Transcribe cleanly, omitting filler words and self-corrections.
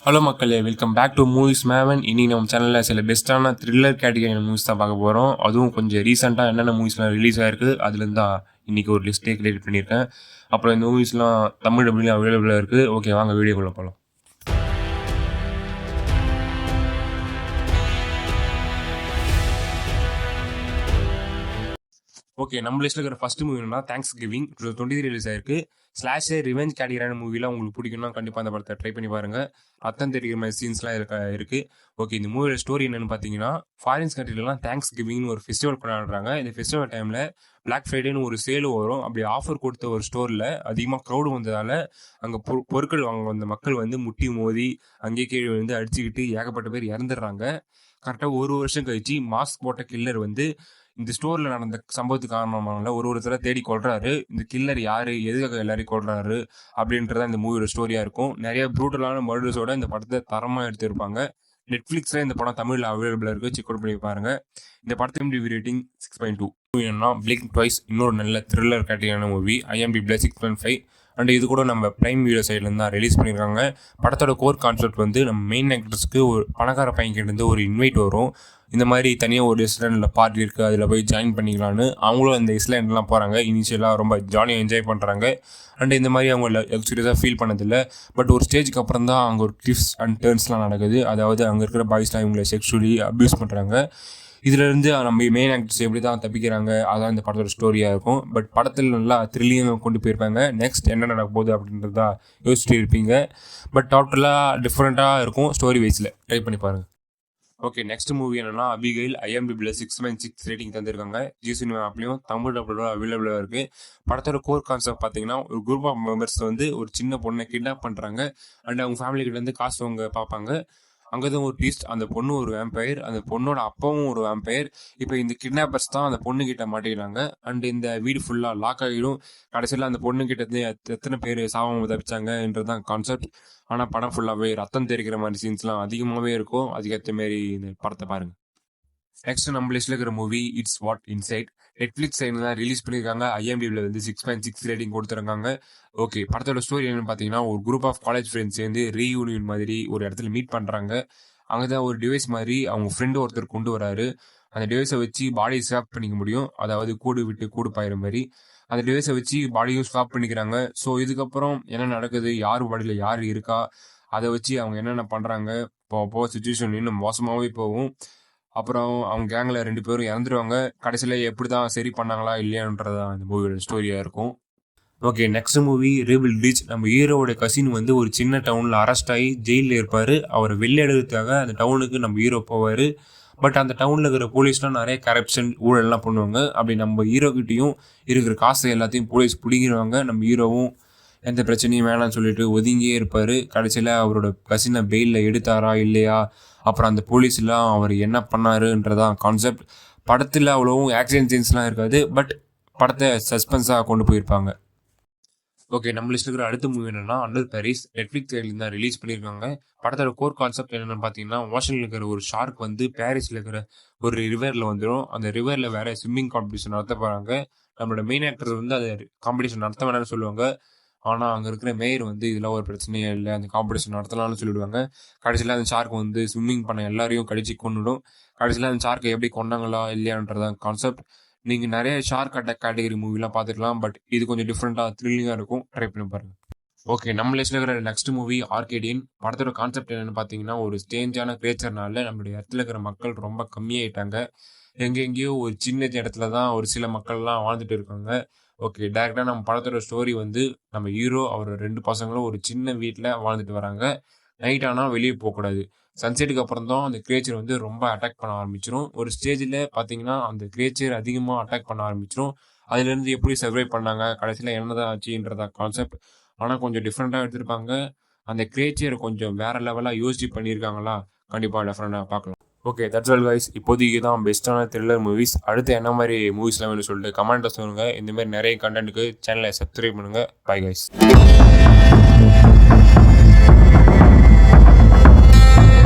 Hello மக்களே, welcome back to movies Maven. இன்னைக்கு நம்ம சேனலில் சில பெஸ்ட்டான த்ரில்லர் கேட்டகரி மூவிஸ் தான் பார்க்க போகிறோம். அதுவும் கொஞ்சம் ரீசெண்டாக என்னென்ன மூவிஸ்லாம் ரிலீஸ் ஆயிருக்கு அதுலேருந்து தான் இன்றைக்கி ஒரு லிஸ்ட்டே கிரியேட் பண்ணியிருக்கேன். அப்புறம் இந்த மூவிஸ்லாம் தமிழ் டப்லையும் அவைலபிளாக இருக்குது. ஓகே, வாங்க வீடியோக்குள்ளே போகலாம். ஓகே, நம்ம லிஸ்ட்டில் இருக்கிற ஃபர்ஸ்ட் மூவினா தேங்க்ஸ் கிவிங் 2023 ரிலீஸ் ஆயிருக்கு. ஸ்லாஷே ரிவெஞ்ச் கேட்டகரியான மூவிலாம் உங்களுக்கு பிடிக்கும்னா கண்டிப்பாக அந்த படத்தை ட்ரை பண்ணி பாருங்கள். ரத்தம் தெரிகிற மாதிரி சீன்ஸ்லாம் இருக்குது. ஓகே, இந்த மூவியோட ஸ்டோரி என்னென்னு பார்த்தீங்கன்னா, ஃபாரின்ஸ் கண்ட்ரிலலாம் தேங்க்ஸ் கிவிங்னு ஒரு ஃபெஸ்டிவல் கொண்டாடுறாங்க. இந்த ஃபெஸ்டிவல் டைமில் பிளாக் ஃப்ரைடேன்னு ஒரு சேலும் வரும். அப்படி ஆஃபர் கொடுத்த ஒரு ஸ்டோரில் அதிகமாக க்ரௌடு வந்ததால் அங்கே பொருட்கள் வாங்க வந்த மக்கள் வந்து முட்டி மோதி அங்கேயே கீழே வந்து அடிச்சுக்கிட்டு ஏகப்பட்ட பேர் இறந்துடுறாங்க. கரெக்டாக ஒரு வருஷம் கழிச்சு மாஸ்க் போட்ட கில்லர் வந்து இந்த ஸ்டோரில் நடந்த சம்பவத்துக்கு காரணமாக ஒருத்தரை தேடி கொள்றாரு. இந்த கில்லர் யாரு, எதுக்காக எல்லாரையும் கொள்றாரு அப்படின்றத இந்த மூவியோட ஸ்டோரியா இருக்கும். நிறைய ப்ரூட்டலான மர்டர்ஸோட இந்த படத்தை தரமாக எடுத்திருப்பாங்க. நெட்ஃப்ளிக்ஸ்ல இந்த படம் தமிழில் அவைலபிளாக இருக்கு, செக் அவுட் பண்ணி பாருங்க. இந்த படத்தின் ரிவ்யூ ரேட்டிங் 6.2. பிளிங்க் ட்வைஸ் இன்னொரு நல்ல த்ரில்லர் கேட்டகரியான மூவி. IMDb 6.5. அண்ட் இது கூட நம்ம பிரைம் வீடியோ சைட்லேருந்து தான் ரிலீஸ் பண்ணியிருக்காங்க. படத்தோட கோர் கான்செப்ட் வந்து நம்ம மெயின் ஆக்டர்ஸ்க்கு ஒரு பணக்கார பையன்கிட்ட ஒரு இன்வைட் வரும். இந்த மாதிரி தனியாக ஒரு இஸ்லாண்டில் பார்ட்டி இருக்குது, அதில் போய் ஜாயின் பண்ணிக்கலான்னு அவங்களும் அந்த இஸ்லாண்ட்லாம் போகிறாங்க. இனிஷியலாக ரொம்ப ஜாலியாக என்ஜாய் பண்ணுறாங்க. அண்ட் இந்த மாதிரி அவங்க லக்ஸுரியஸாக ஃபீல் பண்ணதில்லை. பட் ஒரு ஸ்டேஜுக்கு அப்புறம் தான் அங்கே ஒரு ட்விஸ்ட் அண்ட் டர்ன்ஸ்லாம் நடக்குது. அதாவது அங்கே இருக்கிற பாய்ஸ்லாம் இவங்களை செக்ஷுவலி அப்யூஸ் பண்ணுறாங்க. இதிலேருந்து நம்ம மெயின் ஆக்டர்ஸ் எப்படி தான் தப்பிக்கிறாங்க, அதான் இந்த படத்தோட ஸ்டோரியாக இருக்கும். பட் படத்தில் நல்லா த்ரில்லிங்காக கொண்டு போயிருப்பாங்க. நெக்ஸ்ட் என்ன நடக்க போகுது அப்படின்றதா யோசிச்சுட்டு இருப்பீங்க. பட் டோட்டலாக டிஃப்ரெண்ட்டாக இருக்கும் ஸ்டோரி வைஸில். ட்ரை பண்ணி பாருங்கள். ஓகே, நெக்ஸ்ட் மூவி என்னன்னா அபிகைல். IMDb 6.6 ரேட்டிங் தந்திருக்காங்க. ஜி சினிமா ஆப்லையும் தமிழ் டப்ல அவைலபிளாக இருக்குது. படத்தோட கோர் கான்செப்ட் பார்த்தீங்கன்னா, ஒரு குரூப் ஆஃப் மெம்பர்ஸ் வந்து ஒரு சின்ன பொண்ணை கிட்னாப் பண்ணுறாங்க. அண்ட் அவங்க ஃபேமிலி கிட்டேருந்து காசு அவங்க பார்ப்பாங்க. அங்கே தான் ஒரு ட்விஸ்ட், அந்த பொண்ணு ஒரு வேம்பயர், அந்த பொண்ணோட அப்பாவும் ஒரு வேம்பயர். இப்போ இந்த கிட்னாப்பர்ஸ் தான் அந்த பொண்ணு கிட்ட மாட்டிக்கிறாங்க. அண்ட் இந்த வீடு ஃபுல்லாக லாக் ஆகிடும். கடைசியில் அந்த பொண்ணு கிட்ட எத்தனை பேர் சாவாமல் தப்பிச்சாங்கன்றதான் கான்செப்ட். ஆனால் படம் ஃபுல்லாகவே ரத்தம் தெரிக்கிற மாதிரி சீன்ஸ்லாம் அதிகமாகவே இருக்கும். அதுக்கேற்ற மாரி இந்த படத்தை பாருங்கள். நெக்ஸ்ட் நம்ம லிஸ்ட்ல இருக்கிற movie it's what inside. Netflix சைடில் தான் ரிலீஸ் பண்ணியிருக்காங்க. IMDb வந்து 6.6 ரேட்டிங் கொடுத்துருக்காங்க. ஓகே, படத்தோட ஸ்டோரி என்னன்னு பார்த்தீங்கன்னா, ஒரு குரூப் ஆஃப் காலேஜ் ஃப்ரெண்ட்ஸ் சேர்ந்து ரீயூனியன் மாதிரி ஒரு இடத்துல மீட் பண்ணுறாங்க. அங்கே தான் ஒரு டிவைஸ் மாதிரி அவங்க ஃப்ரெண்டு ஒருத்தர் கொண்டு வராரு. அந்த டிவைஸை வச்சு பாடியை ஸ்வாப் பண்ணிக்க முடியும். அதாவது கூடு விட்டு கூடு பாயிற மாதிரி அந்த டிவைஸை வச்சு பாடியும் ஸ்வாப் பண்ணிக்கிறாங்க. ஸோ இதுக்கப்புறம் என்ன நடக்குது, யார் பாடியில் யார் இருக்கா, அதை வச்சு அவங்க என்னென்ன பண்ணுறாங்க, இப்போ சுச்சுவேஷன் இன்னும் மோசமாகவே போகும். அப்புறம் அவங்க கேங்கில் 2 பேரும் இறந்துருவாங்க. கடைசியில் எப்படி தான் சரி பண்ணாங்களா இல்லையான்றதான் இந்த மூவியோட ஸ்டோரியாக இருக்கும். ஓகே, நெக்ஸ்ட் மூவி ரேபிள் பீச். நம்ம ஹீரோவோட கசின் வந்து ஒரு சின்ன டவுனில் அரெஸ்ட் ஆகி ஜெயிலில் இருப்பார். அவர் வெளில எடுக்கிறதுக்காக அந்த டவுனுக்கு நம்ம ஹீரோ போவார். பட் அந்த டவுனில் இருக்கிற போலீஸ்லாம் நிறைய கரப்ஷன் ஊழல்லாம் பண்ணுவாங்க. அப்படி நம்ம ஹீரோக்கிட்டையும் இருக்கிற காசு எல்லாத்தையும் போலீஸ் பிடிங்கிடுவாங்க. நம்ம ஹீரோவும் எந்த பிரச்சனையும் வேணாம்னு சொல்லிட்டு ஒதுங்கியே இருப்பார். கடைசியில் அவரோட கசினை பெயிலில் எடுத்தாரா இல்லையா, அப்புறம் அந்த போலீஸ்லாம் அவர் என்ன பண்ணாருன்றதான் கான்செப்ட். படத்தில் அவ்வளோவும் ஆக்சிடென்ட் சீன்ஸ்லாம் இருக்காது. பட் படத்தை சஸ்பென்ஸாக கொண்டு போயிருப்பாங்க. ஓகே, நம்ம லிஸ்ட் இருக்கிற அடுத்த மூவி என்னன்னா அண்டர் பாரிஸ். நெட்ஃப்ளிக்ஸ் சைட்லேருந்து தான் ரிலீஸ் பண்ணியிருக்காங்க. படத்தோட கோர் கான்செப்ட் என்னென்னு பார்த்தீங்கன்னா, வாஷிங்டனில் இருக்கிற ஒரு ஷார்க் வந்து பாரிஸில் இருக்கிற ஒரு ரிவரில் வந்துடும். அந்த ரிவரில் வேற ஸ்விம்மிங் காம்படிஷன் நடத்த போகிறாங்க. நம்மளோட மெயின் ஆக்டர் வந்து அந்த காம்படிஷன் நடத்த வேணாம்னு சொல்லுவாங்க. ஆனால் அங்கே இருக்கிற மேயர் வந்து இதெல்லாம் ஒரு பிரச்சனையே இல்லை, அந்த காம்படிஷன் நடத்தலாம்னு சொல்லிவிடுவாங்க. கடைசியில் அந்த ஷார்க் வந்து ஸ்விம்மிங் பண்ண எல்லாரையும் கடிச்சு கொண்டுடும். கடைசியில் அந்த ஷார்க்கை எப்படி கொண்டாங்களா இல்லையான்றதான் கான்செப்ட். நீங்கள் நிறைய ஷார்க் அட்டாக் கேட்டகரி மூவிலாம் பார்த்துக்கலாம். பட் இது கொஞ்சம் டிஃப்ரெண்ட்டாக த்ரில்லிங்காக இருக்கும். ட்ரை பண்ணி பாருங்கள். ஓகே, நம்ம லிஸ்ட்ல இருக்கிற நெக்ஸ்ட் மூவி ஆர்கேடியன். படத்தோட கான்செப்ட் என்னென்னு பார்த்தீங்கன்னா, ஒரு ஸ்டேஞ்சான கிரியேச்சர்னால நம்மளுடைய இடத்துல இருக்கிற மக்கள் ரொம்ப கம்மியாயிட்டாங்க. எங்கெங்கேயோ ஒரு சின்ன இடத்துல தான் ஒரு சில மக்கள்லாம் வாழ்ந்துட்டு இருக்காங்க. ஓகே, டேரெக்டாக நம்ம படத்தோட ஸ்டோரி வந்து நம்ம ஹீரோ அவர் 2 பசங்களும் ஒரு சின்ன வீட்டில் வாழ்ந்துட்டு வராங்க. நைட் ஆனால் வெளியே போகக்கூடாது. சன்செட்டுக்கு அப்புறம் தான் அந்த கிரியேச்சர் வந்து ரொம்ப அட்டாக் பண்ண ஆரம்பிச்சிடும். ஒரு ஸ்டேஜில் பார்த்தீங்கன்னா அந்த கிரியேச்சர் அதிகமாக அட்டாக் பண்ண ஆரம்பிச்சிடும். அதுலேருந்து எப்படி சர்வை பண்ணாங்க, கடைசியில் என்னதான் ஆச்சுன்றதா கான்செப்ட். ஆனால் கொஞ்சம் டிஃப்ரெண்ட்டாக எடுத்திருப்பாங்க. அந்த கிரியேச்சர் கொஞ்சம் வேற லெவலாக யோசிச்சு பண்ணியிருக்காங்களா, கண்டிப்பாக டிஃப்ரெண்டாக பார்க்கலாம். Okay, that's all guys. இப்போதைக்கு தான் பெஸ்ட்டான த்ரில்லர் மூவிஸ். அடுத்து என்ன மாதிரி மூவிஸ்லாம் வேணும்னு சொல்லிட்டு கமெண்ட்டில் சொல்லுங்கள். இந்தமாதிரி நிறைய கண்டென்ட்டுக்கு சேனலை சப்ஸ்கிரைப் பண்ணுங்கள். Bye guys.